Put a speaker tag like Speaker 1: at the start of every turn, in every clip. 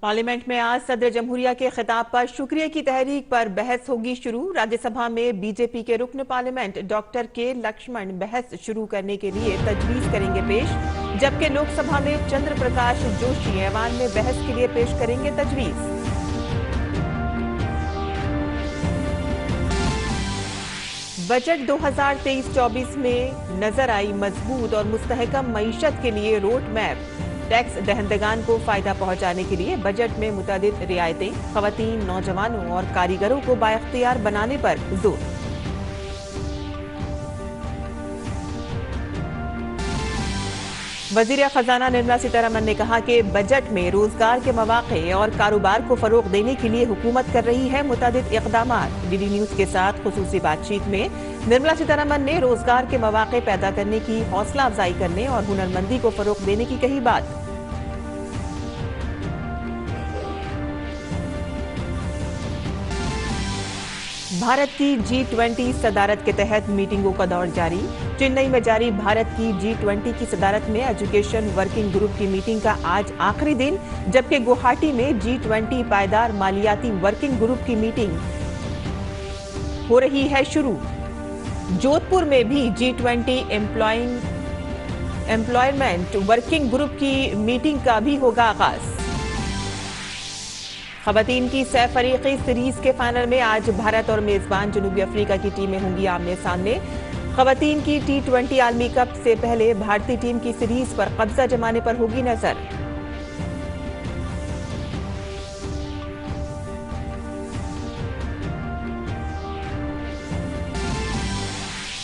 Speaker 1: Parliament में आज सदर जमहूरिया के खिताब पर शुक्रिया की तहरीक पर बहस होगी शुरू। राज्यसभा में बीजेपी के रुकन पार्लियामेंट डॉक्टर के लक्ष्मण बहस शुरू करने के लिए तजवीज करेंगे पेश, जबकि लोकसभा में चंद्र प्रकाश जोशी ऐवान में बहस के लिए पेश करेंगे तजवीज। बजट 2023-24 में नजर आई मजबूत और मुस्तहकम मईशत के लिए रोड मैप। टैक्स दहंदगान को फायदा पहुंचाने के लिए बजट में मुतअद्दिद रियायतें, खवातीन, नौजवानों और कारीगरों को बाइख्तियार बनाने पर जोर। वजीर खजाना निर्मला सीतारमण ने कहा कि बजट में रोजगार के मौके और कारोबार को फरोग देने के लिए हुकूमत कर रही है मुतअद्दिद इक़दामात। डीडी न्यूज के साथ खुसूसी बातचीत में निर्मला सीतारमण ने रोजगार के मौके पैदा करने की, हौसला अफजाई करने और हुनरमंदी को फरोग देने की कही बात। भारत की G20 सदारत के तहत मीटिंगों का दौर जारी। चेन्नई में जारी भारत की G20 की सदारत में एजुकेशन वर्किंग ग्रुप की मीटिंग का आज आखिरी दिन, जबकि गुवाहाटी में G20 पायदार मालियाती वर्किंग ग्रुप की मीटिंग हो रही है शुरू। जोधपुर में भी G20 एम्प्लॉयमेंट वर्किंग ग्रुप की मीटिंग का भी होगा आगाज। खवातीन की सह फरीकी सीरीज के फाइनल में आज भारत और मेजबान जनूबी अफ्रीका की टीमें होंगी आमने सामने। खवातीन की T20 आलमी कप से पहले भारतीय टीम की सीरीज पर कब्जा जमाने पर होगी नजर।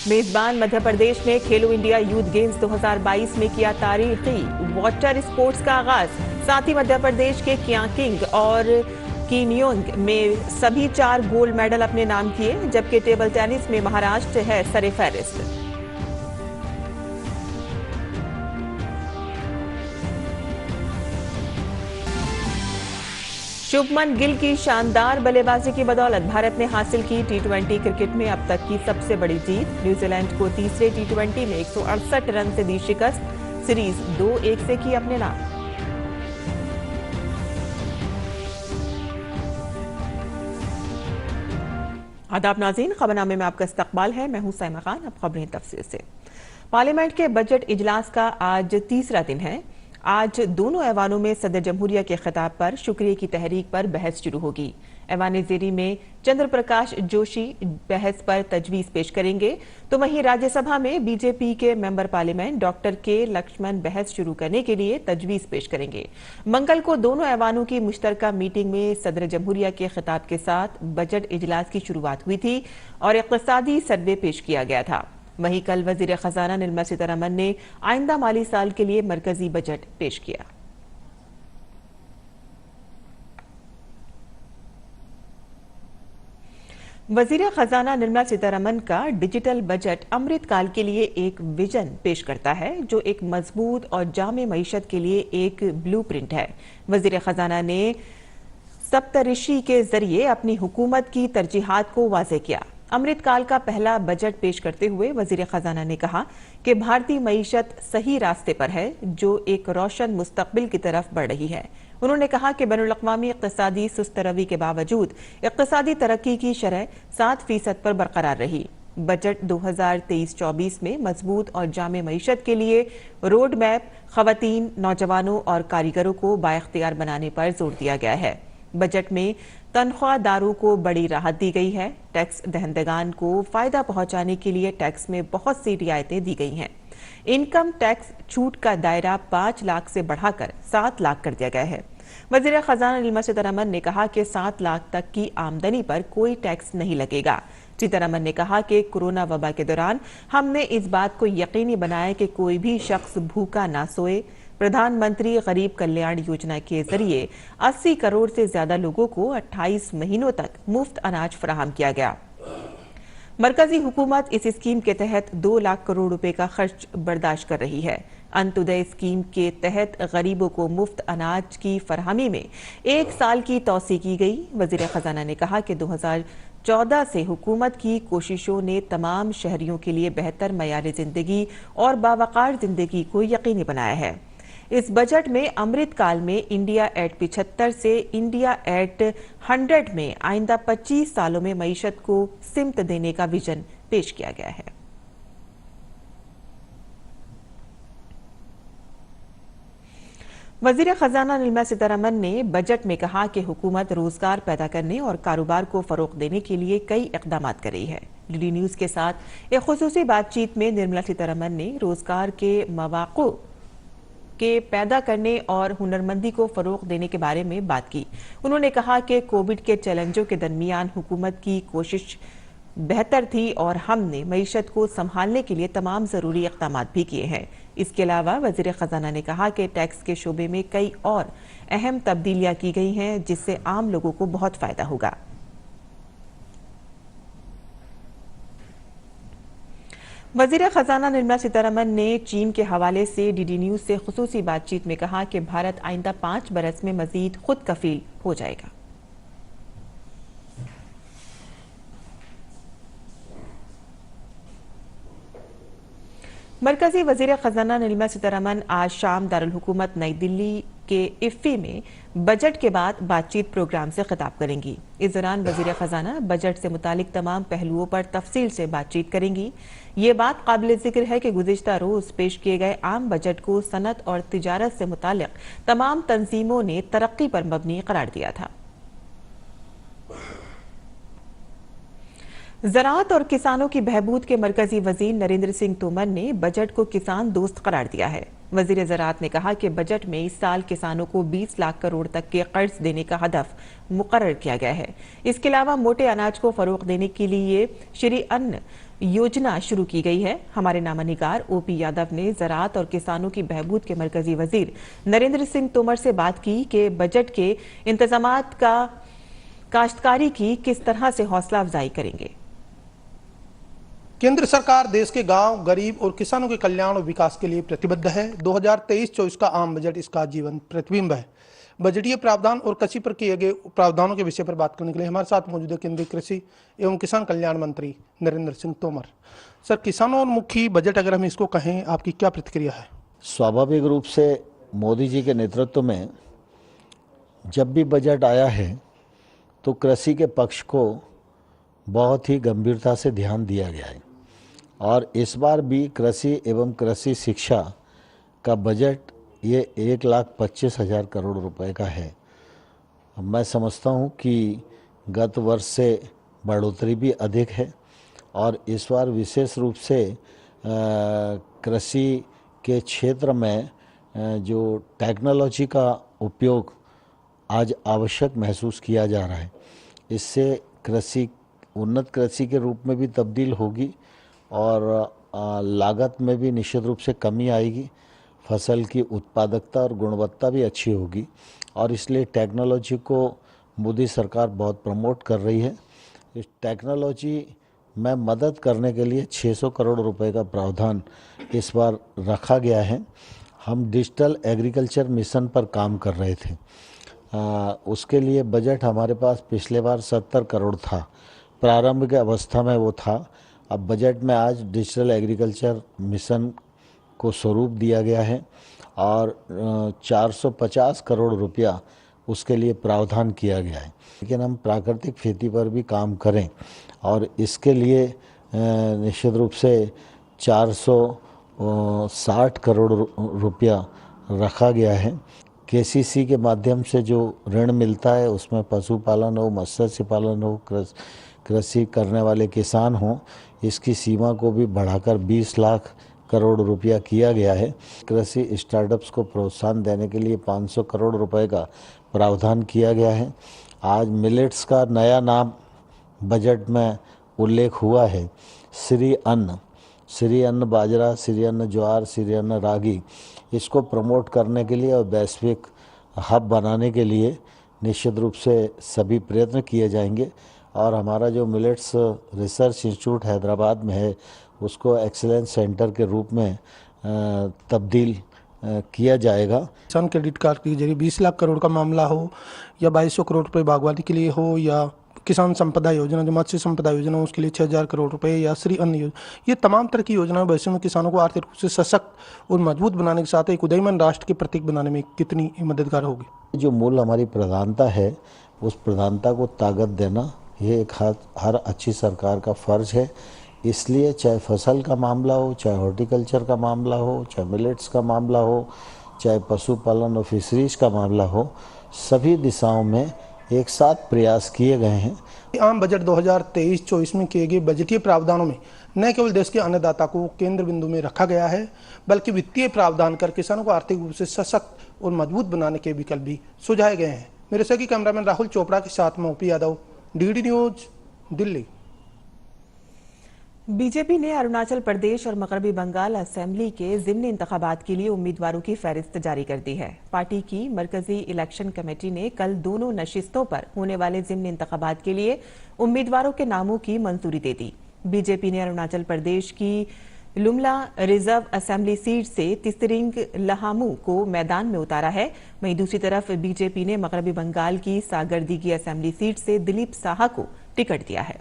Speaker 1: मेजबान मध्य प्रदेश ने खेलो इंडिया यूथ गेम्स 2022 में किया तारीखी वाटर स्पोर्ट्स का आगाज। साथ ही मध्य प्रदेश के कियांकिंग और कीनियोंग में सभी 4 गोल्ड मेडल अपने नाम किए, जबकि टेबल टेनिस में महाराष्ट्र है सरे-फहरिस्त। शुभमन गिल की शानदार बल्लेबाजी की बदौलत भारत ने हासिल की T20 क्रिकेट में अब तक की सबसे बड़ी जीत। न्यूजीलैंड को तीसरे T20 में 168 रन से दी शिकस्त। सीरीज 2-1 से की अपने नाम। आदाब नाज़रीन, खबरनामे में आपका इस्तकबाल है। मैं हूं साइमा खान। अब खबरें तफसील से। पार्लियामेंट के बजट इजलास का आज तीसरा दिन है। आज दोनों ऐवानों में सदर जमहूरिया के खिताब पर शुक्रिया की तहरीक पर बहस शुरू होगी। ऐवान ज़ेरी में चंद्र प्रकाश जोशी बहस पर तजवीज पेश करेंगे, तो वहीं राज्यसभा में बीजेपी के मेंबर पार्लियामेंट डॉक्टर के लक्ष्मण बहस शुरू करने के लिए तजवीज पेश करेंगे। मंगल को दोनों ऐवानों की मुश्तरका मीटिंग में सदर जमहूरिया के खिताब के साथ बजट इजलास की शुरुआत हुई थी और इक़्तिसादी सर्वे पेश किया गया था। वहीं कल वजीर खजाना निर्मला सीतारमण ने आइंदा माली साल के लिए मरकजी बजट पेश किया। वजीर खजाना निर्मला सीतारमण का डिजिटल बजट अमृतकाल के लिए एक विजन पेश करता है, जो एक मजबूत और जामे मईशत के लिए एक ब्लूप्रिंट है। वजीर खजाना ने सप्तऋषि के जरिए अपनी हुकूमत की तरजीहात को वाज़ेह किया। अमृतकाल का पहला बजट पेश करते हुए वजीर खजाना ने कहा कि भारतीय मईशत सही रास्ते पर है, जो एक रोशन मुस्तकबिल की तरफ बढ़ रही है। उन्होंने कहा कि बैनुल-अक़वामी इक़्तिसादी सुस्त रवी के बावजूद इक़्तिसादी तरक्की की शरह 7% पर बरकरार रही। बजट 2023-24 में मजबूत और जामे मईशत के लिए रोड मैप, खवातीन, नौजवानों और कारीगरों को बाइख्तियार बनाने पर जोर दिया गया है। बजट में तनख्वाहदारों को बड़ी राहत दी गई है। टैक्स दहंदगान को फायदा पहुंचाने के लिए टैक्स में बहुत सी रियायतें दी गई हैं। इनकम टैक्स छूट का दायरा 5 लाख से बढ़ाकर 7 लाख कर दिया गया है। वजीर खजाना निर्मला सीतारमण ने कहा कि 7 लाख तक की आमदनी पर कोई टैक्स नहीं लगेगा। सीतारमण ने कहा कि कोरोना वबा के दौरान हमने इस बात को यकीनी बनाया कि कोई भी शख्स भूखा ना सोए। प्रधानमंत्री गरीब कल्याण योजना के जरिए 80 करोड़ से ज्यादा लोगों को 28 महीनों तक मुफ्त अनाज फराहम किया गया। मरकजी हुकूमत इस स्कीम के तहत 2 लाख करोड़ रुपए का खर्च बर्दाश्त कर रही है। अंत्योदय स्कीम के तहत गरीबों को मुफ्त अनाज की फरहमी में 1 साल की तौसी की गई। वजीर खजाना ने कहा कि 2014 से हुकूमत की कोशिशों ने तमाम शहरियों के लिए बेहतर मयार जिंदगी और बावकार जिंदगी को यकीनी बनाया है। इस बजट में अमृतकाल में इंडिया एट 75 से इंडिया एट 100 में आइंदा 25 सालों में मईशत को सिमत देने का विजन पेश किया गया है। वजीर खजाना निर्मला सीतारमण ने बजट में कहा कि हुकूमत रोजगार पैदा करने और कारोबार को फरोग देने के लिए कई इकदाम कर रही है। डीडी न्यूज के साथ एक खुसूसी बातचीत में निर्मला सीतारमण ने रोजगार के मौक़ों के पैदा करने और हुनरमंदी को फरोग देने के बारे में बात की। उन्होंने कहा कि कोविड के चैलेंजों के दरमियान हुकूमत की कोशिश बेहतर थी और हमने मईशत को संभालने के लिए तमाम जरूरी इक़दाम भी किए हैं। इसके अलावा वज़ीर ख़जाना ने कहा कि टैक्स के शोबे में कई और अहम तब्दीलियां की गई हैं जिससे आम लोगों को बहुत फायदा होगा। वज़ीर ख़जाना निर्मला सीतारमण ने चीन के हवाले से डीडी न्यूज से खुसूसी बातचीत में कहा कि भारत आइंदा 5 बरस में मजीद खुद कफील हो जाएगा। मरकजी वजीर खजाना निर्मला सीतारमण आज शाम दारुल हुकूमत नई दिल्ली के इफ्फी में बजट के बाद बातचीत प्रोग्राम से खिताब करेंगी। इस दौरान वजीर खजाना बजट से मुतालिक तमाम पहलुओं पर तफसील से बातचीत करेंगी। ये बात काबिल जिक्र है कि गुज़िश्ता रोज पेश किए गए आम बजट को सनत और तिजारत से मुतालिक तमाम तंजीमों ने तरक्की पर मबनी करार दिया था। ज़राअत और किसानों की बहबूद के मरकजी वजीर नरेंद्र सिंह तोमर ने बजट को किसान दोस्त करार दिया है। वजीर ज़राअत ने कहा कि बजट में इस साल किसानों को 20 लाख करोड़ तक के कर्ज देने का हदफ मुकर्रर किया गया है। इसके अलावा मोटे अनाज को फरोग देने के लिए श्री अन्न योजना शुरू की गई है। हमारे नामानिगार ओपी यादव ने ज़राअत और किसानों की बहबूद के मरकजी वजीर नरेंद्र सिंह तोमर से बात की कि बजट के इंतजामात का काश्तकारी की किस तरह से हौसला अफजाई करेंगे।
Speaker 2: केंद्र सरकार देश के गांव, गरीब और किसानों के कल्याण और विकास के लिए प्रतिबद्ध है। 2023-24 का आम बजट इसका जीवन प्रतिबिंब है। बजटीय प्रावधान और कृषि पर किए गए प्रावधानों के विषय पर बात करने के लिए हमारे साथ मौजूद है केंद्रीय कृषि एवं किसान कल्याण मंत्री नरेंद्र सिंह तोमर। सर, किसानों और मुखी बजट अगर हम इसको कहें, आपकी क्या प्रतिक्रिया है?
Speaker 3: स्वाभाविक रूप से मोदी जी के नेतृत्व में जब भी बजट आया है तो कृषि के पक्ष को बहुत ही गंभीरता से ध्यान दिया गया है और इस बार भी कृषि एवं कृषि शिक्षा का बजट ये 1,25,000 करोड़ रुपए का है। मैं समझता हूँ कि गत वर्ष से बढ़ोतरी भी अधिक है और इस बार विशेष रूप से कृषि के क्षेत्र में जो टेक्नोलॉजी का उपयोग आज आवश्यक महसूस किया जा रहा है। इससे कृषि उन्नत कृषि के रूप में भी तब्दील होगी और लागत में भी निश्चित रूप से कमी आएगी। फसल की उत्पादकता और गुणवत्ता भी अच्छी होगी और इसलिए टेक्नोलॉजी को मोदी सरकार बहुत प्रमोट कर रही है। इस टेक्नोलॉजी में मदद करने के लिए 600 करोड़ रुपए का प्रावधान इस बार रखा गया है। हम डिजिटल एग्रीकल्चर मिशन पर काम कर रहे थे। उसके लिए बजट हमारे पास पिछले बार 70 करोड़ था, प्रारंभिक अवस्था में वो था। अब बजट में आज डिजिटल एग्रीकल्चर मिशन को स्वरूप दिया गया है और 450 करोड़ रुपया उसके लिए प्रावधान किया गया है। लेकिन हम प्राकृतिक खेती पर भी काम करें और इसके लिए निश्चित रूप से 460 करोड़ रुपया रखा गया है। केसीसी के माध्यम से जो ऋण मिलता है उसमें पशुपालन हो, मत्स्य पालन हो, कृषि करने वाले किसान हों, इसकी सीमा को भी बढ़ाकर 20 लाख करोड़ रुपया किया गया है। कृषि स्टार्टअप्स को प्रोत्साहन देने के लिए 500 करोड़ रुपए का प्रावधान किया गया है। आज मिलेट्स का नया नाम बजट में उल्लेख हुआ है, श्री अन्न बाजरा, श्री अन्न ज्वार, श्री अन्न रागी। इसको प्रमोट करने के लिए और वैश्विक हब बनाने के लिए निश्चित रूप से सभी प्रयत्न किए जाएंगे और हमारा जो मिलेट्स रिसर्च इंस्टीट्यूट हैदराबाद में है उसको एक्सीलेंस सेंटर के रूप में तब्दील किया जाएगा।
Speaker 2: किसान क्रेडिट कार्ड के जरिए 20 लाख करोड़ का मामला हो या 2200 करोड़ रुपए बागवानी के लिए हो या किसान संपदा योजना, जो मत्स्य संपदा योजना, उसके लिए 6,000 करोड़ रुपए, या श्री अन्न योजना, ये तमाम तरह की योजनाएं भविष्य में किसानों को आर्थिक रूप से सशक्त और मजबूत बनाने के साथ एक उदयमान राष्ट्र के प्रतीक बनाने में कितनी मददगार होगी?
Speaker 3: जो मूल हमारी प्रधानता है, उस प्रधानता को ताकत देना ये एक हर अच्छी सरकार का फर्ज है। इसलिए चाहे फसल का मामला हो, चाहे हॉर्टिकल्चर का मामला हो, चाहे मिलेट्स का मामला हो, चाहे पशुपालन और फिशरीज का मामला हो, सभी दिशाओं में एक साथ प्रयास किए गए हैं।
Speaker 2: आम बजट 2023-24 में किए गए बजटीय प्रावधानों में न केवल देश के अन्नदाता को केंद्र बिंदु में रखा गया है, बल्कि वित्तीय प्रावधान कर किसानों को आर्थिक रूप से सशक्त और मजबूत बनाने के विकल्प भी सुझाए गए हैं। मेरे सहयोगी कैमरामैन राहुल चोपड़ा के साथ मैं OP Yadav, DD news, Delhi.
Speaker 1: BJP ने अरुणाचल प्रदेश और मगरबी बंगाल असेंबली के ज़िमनी इंतखाबात के लिए उम्मीदवारों की फहरिस्त जारी कर दी है। पार्टी की मरकजी इलेक्शन कमेटी ने कल दोनों नशिस्तों पर होने वाले ज़िमनी इंतखाबात के लिए उम्मीदवारों के नामों की मंजूरी दे दी। बीजेपी ने अरुणाचल प्रदेश की लुमला रिजर्व असेंबली सीट से तिसरिंग लहामू को मैदान में उतारा है। वहीं दूसरी तरफ बीजेपी ने मगरबी बंगाल की सागरदीघी असेंबली सीट से दिलीप साहा को टिकट दिया है।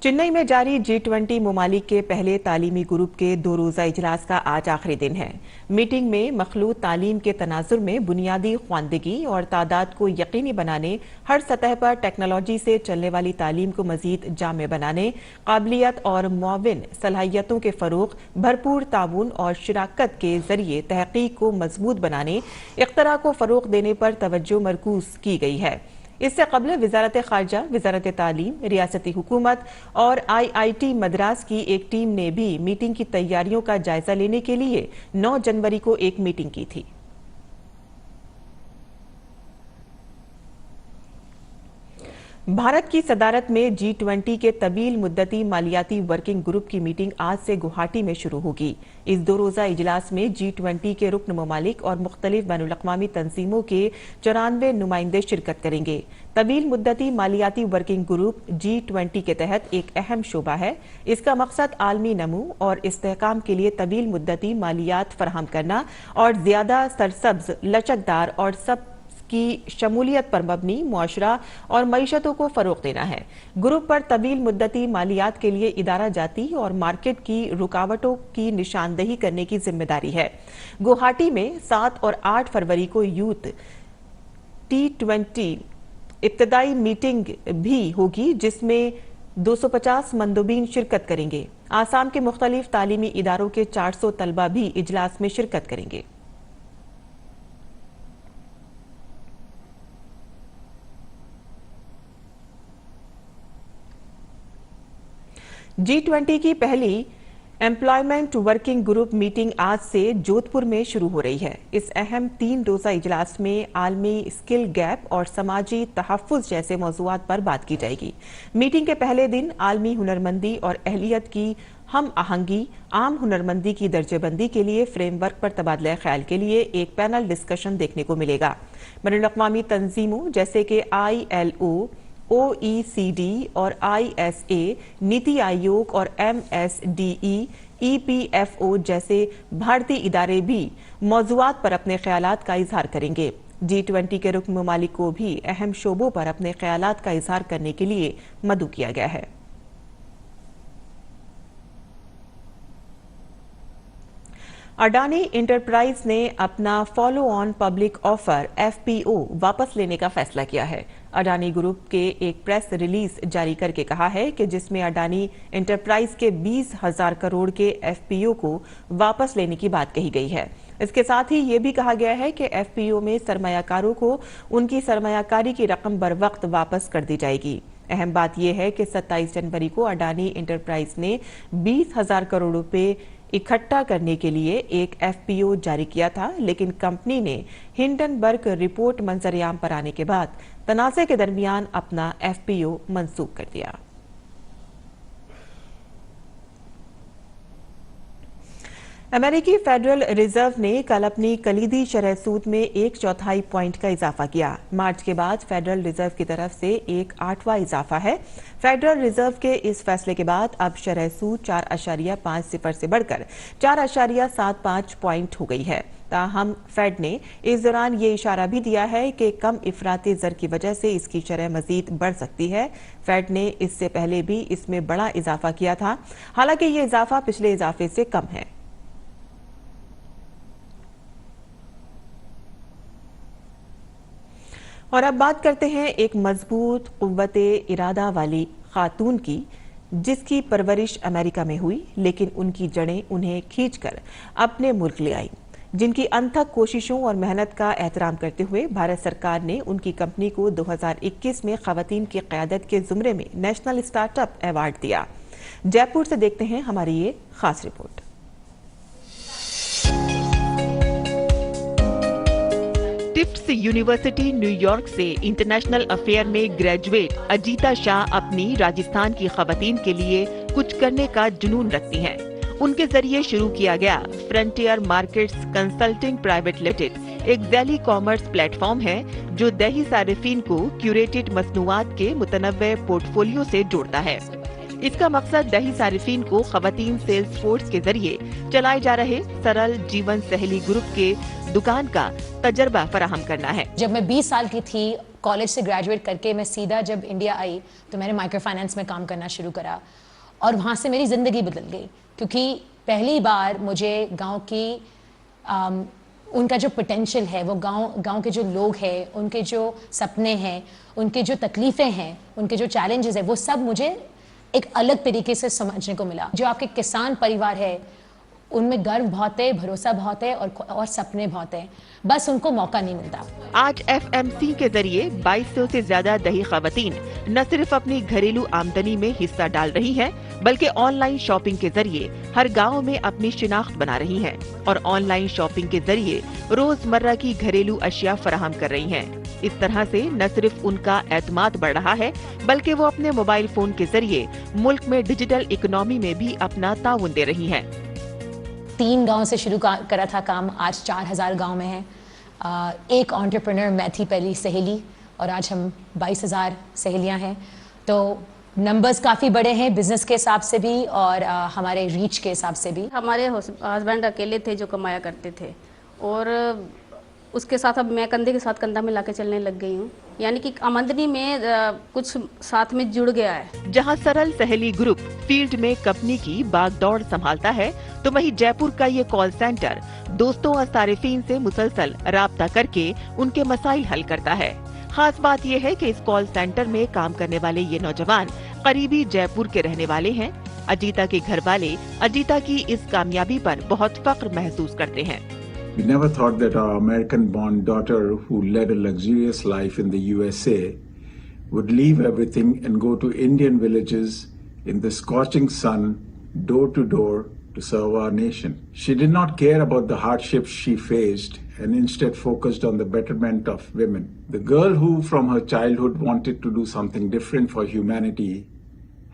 Speaker 1: चेन्नई में जारी G20 ममालिक के पहले तालीमी ग्रुप के 2 रोजा इजलास का आज आखिरी दिन है। मीटिंग में मखलूत तालीम के तनाजुर में बुनियादी ख्वानदगी और तादाद को यकीनी बनाने, हर सतह पर टेक्नोलॉजी से चलने वाली तालीम को मजीद जामे बनाने, काबिलियत और मुआविन सलाहियतों के फ़रोग़, भरपूर ताउन और शिराकत के जरिए तहकीक को मजबूत बनाने, इख्तरा को फ़रोग़ देने पर तवज्जो मरकूज़ की गई है। इससे कबल वजारत खारजा, वजारत तालीम, रियासती हुकूमत और IIT मद्रास की एक टीम ने भी मीटिंग की तैयारियों का जायजा लेने के लिए 9 जनवरी को एक मीटिंग की थी। भारत की सदारत में G20 के तवील मुद्दती मालियाती वर्किंग ग्रुप की मीटिंग आज से गुवाहाटी में शुरू होगी। इस 2 रोजा इजलास में G20 के रुकन ममालिक और मुख्तलिफ बैनुल-अक़वामी तंजीमों के 94 नुमाइंदे शिरकत करेंगे। तवील मुद्दती मालियाती वर्किंग ग्रुप G20 के तहत एक अहम शोबा है। इसका मकसद आलमी नमू और इस्तेहकाम के लिए तवील मुद्दती मालियात फराहम करना और ज्यादा सरसब्ज, लचकदार और सब की शमूलियत पर मबनी मुआशरा और मईशतों को फरोग देना है। ग्रुप पर तवील मुद्दती मालियात के लिए इदारा जाती और मार्केट की रुकावटों की निशानदही करने की जिम्मेदारी है। गुवाहाटी में 7 और 8 फरवरी को यूथ T20 इब्तदाई मीटिंग भी होगी, जिसमें 250 मंदोबीन शिरकत करेंगे। आसाम के मुख्तलिफ तालीमी इदारों के 400 तलबा भी इजलास में शिरकत करेंगे। G20 की पहली एम्प्लॉयमेंट वर्किंग ग्रुप मीटिंग आज से जोधपुर में शुरू हो रही है। इस अहम 3 रोजा इजलास में आलमी स्किल गैप और समाजी तहफ़्फ़ुज़ जैसे मौज़ूआत पर बात की जाएगी। मीटिंग के पहले दिन आलमी हुनरमंदी और अहलियत की हम आहंगी, आम हुनरमंदी की दर्जेबंदी के लिए फ्रेमवर्क पर तबादला ख्याल के लिए एक पैनल डिस्कशन देखने को मिलेगा। बैनुल-अक़वामी तंजीमों जैसे कि ILO, OECD और ISA, नीति आयोग और MSDE, EPFO जैसे भारतीय इदारे भी मौज़ूआत पर अपने ख्यालात का इजहार करेंगे। G20 के रुकन ममालिक को भी अहम शोबों पर अपने ख्यालात का इजहार करने के लिए मदऊ किया गया है। अडानी इंटरप्राइज ने अपना follow on public offer FPO वापस लेने का फैसला किया है। अडानी ग्रुप के एक प्रेस रिलीज जारी करके कहा है कि जिसमें अडानी इंटरप्राइज के 20,000 करोड़ के FPO को वापस लेने की बात कही गई है। इसके साथ ही ये भी कहा गया है कि FPO में सरमायाकारों को उनकी सरमायाकारी की रकम बर वक्त वापस कर दी जाएगी। अहम बात यह है कि 27 जनवरी को अडानी इंटरप्राइज ने 20,000 करोड़ रुपए इकट्ठा करने के लिए एक FPO जारी किया था, लेकिन कंपनी ने हिंडनबर्ग रिपोर्ट मंजरियाम पर आने के बाद तनाज़े के दरमियान अपना FPO मंसूख कर दिया। अमेरिकी फेडरल रिजर्व ने कल अपनी कलीदी शरह सूद में 1/4 पॉइंट का इजाफा किया। मार्च के बाद फेडरल रिजर्व की तरफ से एक 8वां इजाफा है। फेडरल रिजर्व के इस फैसले के बाद अब शरह सूद 4.50 से बढ़कर 4.75 पॉइंट हो गई है। ताहम फेड ने इस दौरान ये इशारा भी दिया है कि कम इफराती ज़र की वजह से इसकी शरह मज़ीद बढ़ सकती है। फेड ने इससे पहले भी इसमें बड़ा इजाफा किया था, हालांकि ये इजाफा पिछले इजाफे से कम है। और अब बात करते हैं एक मजबूत कुव्वते इरादा वाली खातून की, जिसकी परवरिश अमेरिका में हुई, लेकिन उनकी जड़ें उन्हें खींचकर अपने मुल्क ले आईं। जिनकी अनथक कोशिशों और मेहनत का एहतराम करते हुए भारत सरकार ने उनकी कंपनी को 2021 में खवातीन की क़यादत के ज़ुमरे में नेशनल स्टार्टअप अवार्ड दिया। जयपुर से देखते हैं हमारी ये खास रिपोर्ट। टिफ्ट्स यूनिवर्सिटी न्यूयॉर्क से इंटरनेशनल अफेयर में ग्रेजुएट अजीता शाह अपनी राजस्थान की खवातीन के लिए कुछ करने का जुनून रखती हैं। उनके जरिए शुरू किया गया frontier markets consulting private limited एक ज़ैली कॉमर्स प्लेटफॉर्म है जो दही सारिफीन को क्यूरेटेड मसनूआत के मुतनव्वे पोर्टफोलियो से जोड़ता है। इसका मकसद दही सारिफीन को खवातीन सेल्स फोर्स के जरिए चलाए जा रहे सरल जीवन सहेली ग्रुप के दुकान का तजर्बा फराहम करना है।
Speaker 4: जब मैं 20 साल की थी, कॉलेज से ग्रेजुएट करके मैं सीधा जब इंडिया आई तो मैंने माइक्रो फाइनेंस में काम करना शुरू करा और वहाँ से मेरी ज़िंदगी बदल गई, क्योंकि पहली बार मुझे गांव की उनका जो पोटेंशियल है, वो गांव के जो लोग हैं, उनके जो सपने हैं, उनके जो तकलीफ़ें हैं, उनके जो चैलेंजेस हैं, वो सब मुझे एक अलग तरीके से समझने को मिला। जो आपके किसान परिवार है उनमें गर्व बहुत है, भरोसा बहुत है और सपने बहुत है, बस उनको मौका नहीं मिलता।
Speaker 1: आज FMC के जरिए 2200 से ज्यादा दही खवातीन न सिर्फ अपनी घरेलू आमदनी में हिस्सा डाल रही हैं, बल्कि ऑनलाइन शॉपिंग के जरिए हर गांव में अपनी शिनाख्त बना रही हैं और ऑनलाइन शॉपिंग के जरिए रोजमर्रा की घरेलू अशिया फराहम कर रही हैं। इस तरह से न सिर्फ उनका एतमाद बढ़ रहा है, बल्कि वो अपने मोबाइल फोन के जरिए मुल्क में डिजिटल इकोनॉमी में भी अपना ताउन दे रही हैं।
Speaker 4: 3 गांव से शुरू करा था काम, आज 4000 गांव में है। एक एंटरप्रेन्योर मैं थी पहली सहेली और आज हम 22000 सहेलियां हैं। तो नंबर्स काफ़ी बड़े हैं बिजनेस के हिसाब से भी और हमारे रीच के हिसाब से भी।
Speaker 5: हमारे हस्बैंड अकेले थे जो कमाया करते थे और उसके साथ अब मैं कंधे के साथ कंधा मिला के चलने लग गई हूँ, यानी कि आमदनी में कुछ साथ में जुड़ गया है।
Speaker 1: जहाँ सरल सहेली ग्रुप फील्ड में कंपनी की बागदौड़ संभालता है, तो वहीं जयपुर का ये कॉल सेंटर दोस्तों और सारिफीन से मुसलसल राब्ता करके उनके मसाइल हल करता है। खास बात यह है कि इस कॉल सेंटर में काम करने वाले ये नौजवान करीबी जयपुर के रहने वाले हैं। अजीता के घर वाले अजीता की इस कामयाबी पर बहुत फख्र महसूस करते हैं।
Speaker 6: We never thought that our American-born daughter, who led a luxurious life in the USA, would leave everything and go to Indian villages in the scorching sun, door to door, to serve our nation. She did not care about the hardships she faced and instead focused on the betterment of women. The girl who from her childhood wanted to do something different for humanity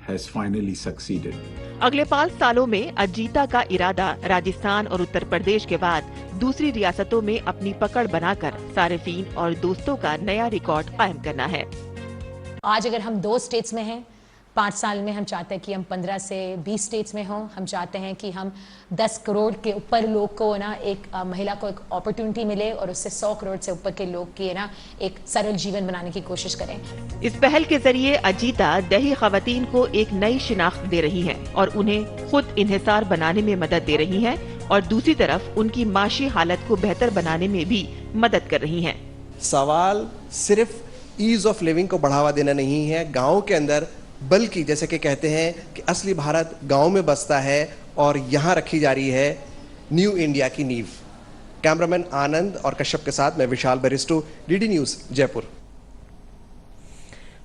Speaker 6: has finally succeeded.
Speaker 1: अगले 5 सालों में अजीता का इरादा राजस्थान और उत्तर प्रदेश के बाद दूसरी रियासतों में अपनी पकड़ बनाकर सारिफीन और दोस्तों का नया रिकॉर्ड कायम करना है।
Speaker 4: आज अगर हम 2 स्टेट्स में हैं, 5 साल में हम चाहते हैं कि हम 15 से 20 स्टेट्स में हों। हम चाहते हैं कि हम 10 करोड़ के ऊपर लोग को ना एक महिला को एक अपॉर्चुनिटी मिले और उससे 100 करोड़ से ऊपर के लोग की ना एक सरल जीवन बनाने की कोशिश करें।
Speaker 1: इस पहल के जरिए अजीता दही खवातीन को एक नई शिनाख्त दे रही हैं और उन्हें खुद इन्हिसार बनाने में मदद दे रही हैं और दूसरी तरफ उनकी माशी हालत को बेहतर बनाने में भी मदद कर रही हैं।
Speaker 7: सवाल सिर्फ ईज ऑफ लिविंग को बढ़ावा देना नहीं है गाँव के अंदर, बल्कि जैसे कि कहते हैं कि असली भारत गांव में बसता है और यहां रखी जा रही है न्यू इंडिया की नींव। कैमरामैन आनंद और कश्यप के साथ मैं विशाल बरिस्टो, डीडी न्यूज़ जयपुर।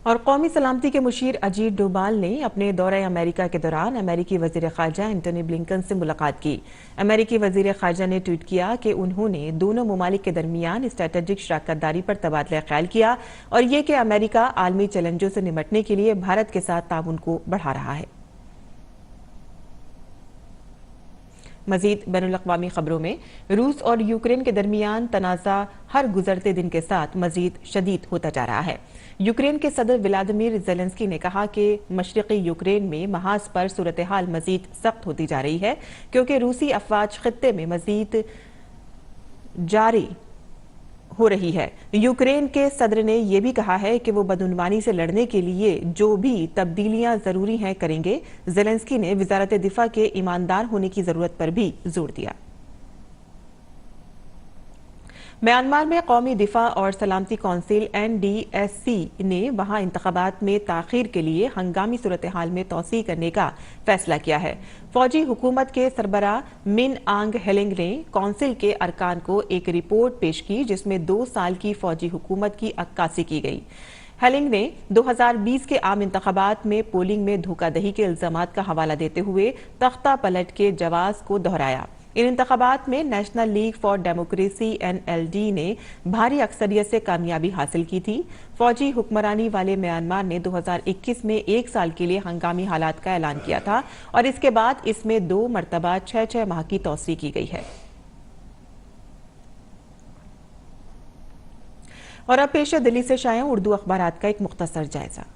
Speaker 1: और कौमी सलामती के मुशीर अजीत डोभाल ने अपने दौरे अमेरिका के दौरान अमेरिकी वजीर ख़ारजा एंटनी ब्लिंकन से मुलाकात की। अमेरिकी वजीर ख़ारजा ने ट्वीट किया कि उन्होंने दोनों ममालिक के दरमियान स्ट्रैटेजिक शराकतदारी पर तबादला ख्याल किया और ये कि अमेरिका आलमी चैलेंजों से निपटने के लिए भारत के साथ ताउन को बढ़ा रहा है। मजीद बैनुल-अक़वामी खबरों में रूस और यूक्रेन के दरमियान तनाज़ा हर गुजरते दिन के साथ मजीद शदीद होता जा रहा है। यूक्रेन के सदर व्लादिमीर ज़ेलेंस्की ने कहा कि मशरक़ी यूक्रेन में महाज पर सूरत हाल मजीद सख्त होती जा रही है, क्योंकि रूसी अफवाज खित्ते में मजीद जारी हो रही है। यूक्रेन के सदर ने यह भी कहा है कि वो बदउनवानी से लड़ने के लिए जो भी तब्दीलियां जरूरी हैं करेंगे। ज़ेलेंस्की ने वजारत दिफा के ईमानदार होने की जरूरत पर भी जोर दिया। म्यांमार में कौमी दिफा और सलामती कौंसिल NDSC ने वहां इंतखाबात में ताखीर के लिए हंगामी सूरत हाल में तोसी करने का फैसला किया है। फौजी हुकूमत के सरबराह मिन आंग हेलिंग ने कौंसिल के अरकान को एक रिपोर्ट पेश की जिसमें 2 साल की फौजी हुकूमत की अक्कासी की गई। हेलिंग ने 2020 के आम इंतखाबात में पोलिंग में धोखाधड़ी के इल्जामात का हवाला देते हुए तख्ता पलट के जवाब को दोहराया। इन इंतखाबात में national league for democracy NLD ने भारी अक्सरियत से कामयाबी हासिल की थी। फौजी हुक्मरानी वाले म्यांमार ने 2021 में 1 साल के लिए हंगामी हालात का ऐलान किया था और इसके बाद इसमें 2 मरतबा 6 माह की तोसी की गई है। और अब पेश है दिल्ली से शाया उर्दू अखबारात का एक मुख्तसर जायजा।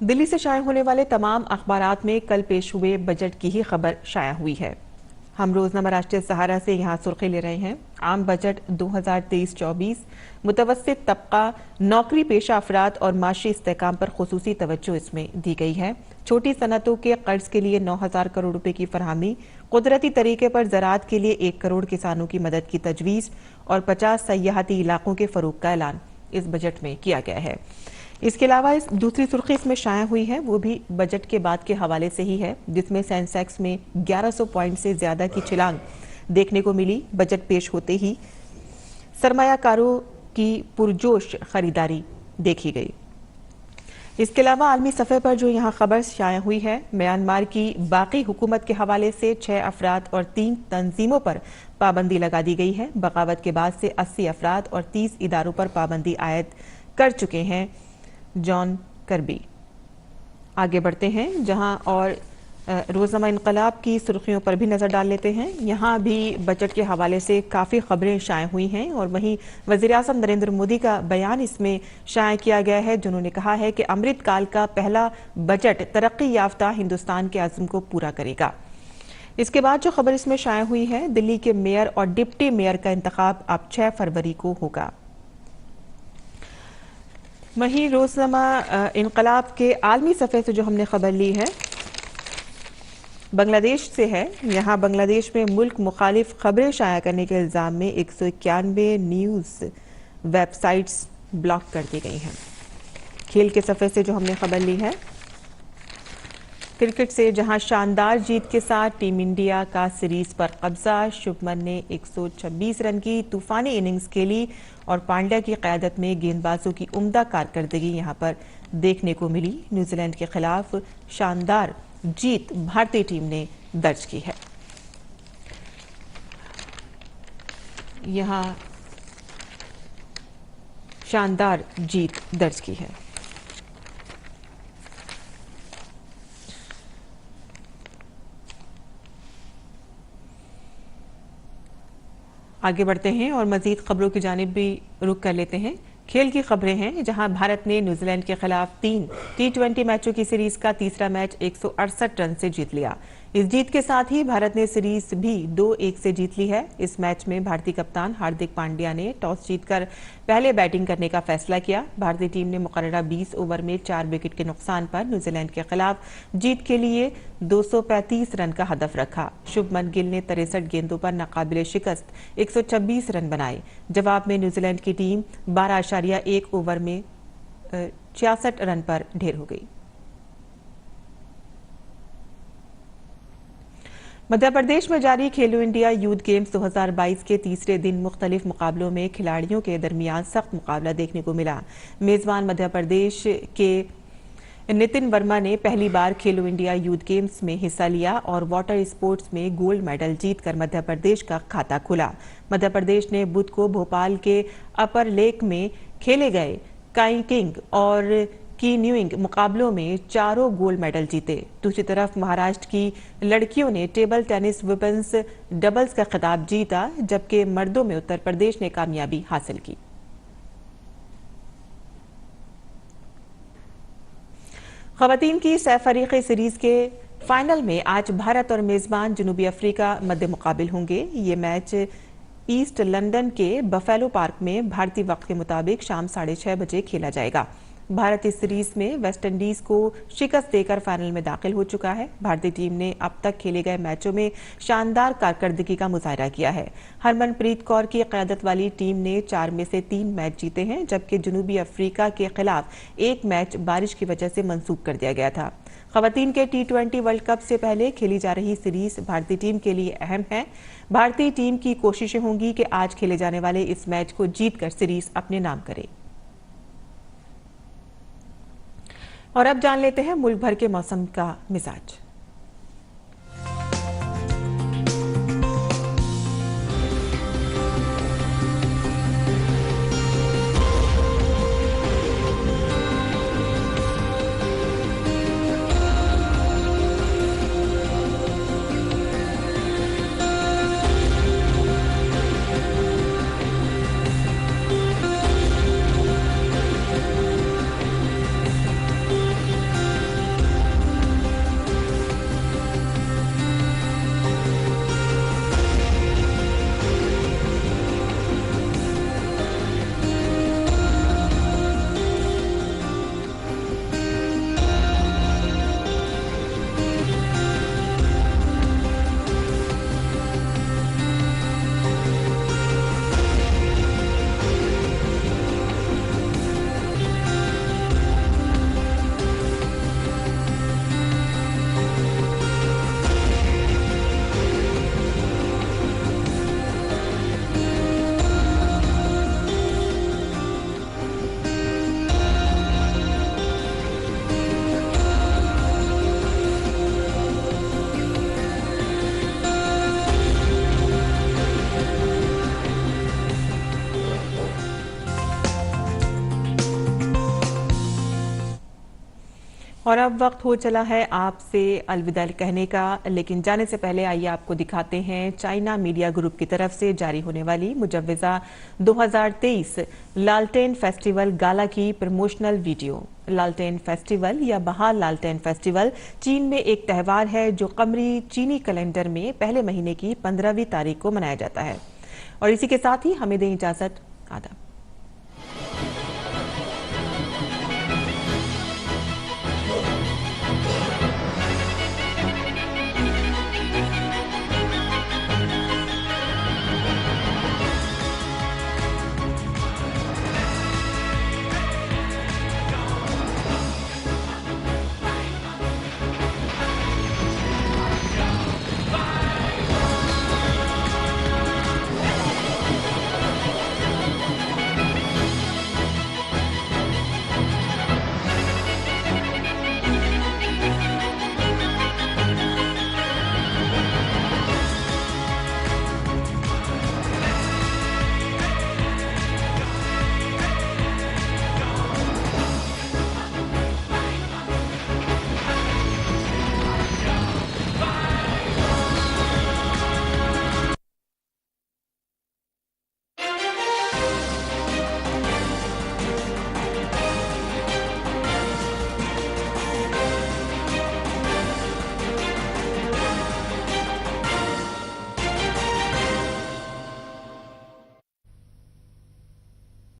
Speaker 1: दिल्ली से शाया होने वाले तमाम अखबारात में कल पेश हुए बजट की ही खबर शाया हुई है। हम रोजनामा राष्ट्रीय सहारा से यहाँ सुर्खी ले रहे हैं। आम बजट 2023-24 मुतवस्सित तबका, नौकरी पेशा अफराद और माशी इस्तेहकाम पर खुसूसी तवज्जो इसमें दी गई है। छोटी सनतों के कर्ज के लिए 9,000 करोड़ रुपए की फरहमी, कुदरती तरीके पर ज़राअत के लिए 1 करोड़ किसानों की मदद की तजवीज़ और 50 सयाहती इलाकों के फरोग का ऐलान इस बजट में किया गया है। इसके अलावा इस दूसरी सुर्खी इसमें शाया हुई है वो भी बजट के बाद के हवाले से ही है, जिसमें सेंसेक्स में 1100 पॉइंट से ज्यादा की छलांग देखने को मिली। बजट पेश होते ही सरमायाकारों की पुरजोश खरीदारी देखी गई। इसके अलावा आलमी सफ़े पर जो यहाँ खबर शाया हुई है, म्यांमार की बाकी हुकूमत के हवाले से 6 अफराद और 3 तंजीमों पर पाबंदी लगा दी गई है। बगावत के बाद से 80 अफराद और 30 इदारों पर पाबंदी आयद कर चुके हैं जॉन कर्बी। आगे बढ़ते हैं जहां और रोज़नामा इनकलाब की सुर्खियों पर भी नज़र डाल लेते हैं। यहाँ भी बजट के हवाले से काफ़ी खबरें शाया हुई हैं और वहीं वज़ीर-ए-आज़म नरेंद्र मोदी का बयान इसमें शाया किया गया है, जिन्होंने कहा है कि अमृत काल का पहला बजट तरक्की याफ्ता हिंदुस्तान के आज़म को पूरा करेगा। इसके बाद जो खबर इसमें शाया हुई है, दिल्ली के मेयर और डिप्टी मेयर का इंतखाब अब 6 फरवरी को होगा। वहीं रोज़नामा इनकलाब के आलमी सफ़े से जो हमने खबर ली है बांग्लादेश से है। यहाँ बांग्लादेश में मुल्क मुखालिफ खबरें शाया करने के इल्ज़ाम में 191 न्यूज़ वेबसाइट्स ब्लॉक कर दी गई हैं। खेल के सफ़े से जो हमने खबर ली है क्रिकेट से, जहां शानदार जीत के साथ टीम इंडिया का सीरीज पर कब्जा। शुभमन ने 126 रन की तूफानी इनिंग्स खेली और पांड्या की क़यादत में गेंदबाजों की उम्दा कारकर्दगी यहां पर देखने को मिली। न्यूजीलैंड के खिलाफ शानदार जीत भारतीय टीम ने दर्ज की है। यहां शानदार जीत दर्ज की है। आगे बढ़ते हैं और मजीद खबरों की जानिब भी रुख कर लेते हैं। खेल की खबरें हैं, जहां भारत ने न्यूजीलैंड के खिलाफ 3 T20 मैचों की सीरीज का तीसरा मैच 168 रन से जीत लिया। इस जीत के साथ ही भारत ने सीरीज भी 2-1 से जीत ली है। इस मैच में भारतीय कप्तान हार्दिक पांड्या ने टॉस जीतकर पहले बैटिंग करने का फैसला किया। भारतीय टीम ने मुकर्ररा 20 ओवर में 4 विकेट के नुकसान पर न्यूजीलैंड के खिलाफ जीत के लिए 235 रन का हदफ रखा। शुभमन गिल ने 63 गेंदों पर नाकाबिले शिकस्त 126 रन बनाए। जवाब में न्यूजीलैंड की टीम 12.1 ओवर में 66 रन पर ढेर हो गई। मध्य प्रदेश में जारी खेलो इंडिया यूथ गेम्स 2022 के तीसरे दिन मुख्तलिफ मुकाबलों में खिलाड़ियों के दरमियान सख्त मुकाबला देखने को मिला। मेजबान मध्य प्रदेश के नितिन वर्मा ने पहली बार खेलो इंडिया यूथ गेम्स में हिस्सा लिया और वाटर स्पोर्ट्स में गोल्ड मेडल जीतकर मध्य प्रदेश का खाता खुला। मध्य प्रदेश ने बुध को भोपाल के अपर लेक में खेले गए काइकिंग और कीन्यूइंग मुकाबलों में चारों गोल्ड मेडल जीते। दूसरी तरफ महाराष्ट्र की लड़कियों ने टेबल टेनिस वुमेन्स डबल्स का खिताब जीता, जबकि मर्दों में उत्तर प्रदेश ने कामयाबी हासिल की। खवातीन की सैफ अरीक़ी सीरीज के फाइनल में आज भारत और मेजबान जनूबी अफ्रीका मध्य मुकाबिल होंगे। ये मैच ईस्ट लंदन के बफेलो पार्क में भारतीय वक्त के मुताबिक शाम 6:30 बजे खेला जाएगा। भारत इस सीरीज में वेस्ट इंडीज को शिकस्त देकर फाइनल में दाखिल हो चुका है। भारतीय टीम ने अब तक खेले गए मैचों में शानदार कारकर्दगी का मुजाहरा किया है। हरमनप्रीत कौर की क़यादत वाली टीम ने 4 में से 3 मैच जीते हैं, जबकि जनूबी अफ्रीका के खिलाफ एक मैच बारिश की वजह से मंसूख कर दिया गया था। खवातीन के T20 वर्ल्ड कप से पहले खेली जा रही सीरीज भारतीय टीम के लिए अहम है। भारतीय टीम की कोशिशें होंगी कि आज खेले जाने वाले इस मैच को जीतकर सीरीज अपने नाम करे। और अब जान लेते हैं मुल्क भर के मौसम का मिजाज। और अब वक्त हो चला है आपसे अलविदा कहने का, लेकिन जाने से पहले आइए आपको दिखाते हैं चाइना मीडिया ग्रुप की तरफ से जारी होने वाली मुजव्वज़ा 2023 लालटेन फेस्टिवल गाला की प्रमोशनल वीडियो। लालटेन फेस्टिवल या बहार लालटेन फेस्टिवल चीन में एक त्यौहार है जो कमरी चीनी कैलेंडर में पहले महीने की 15वीं तारीख को मनाया जाता है। और इसी के साथ ही हमें दें इजाजत। आदाब।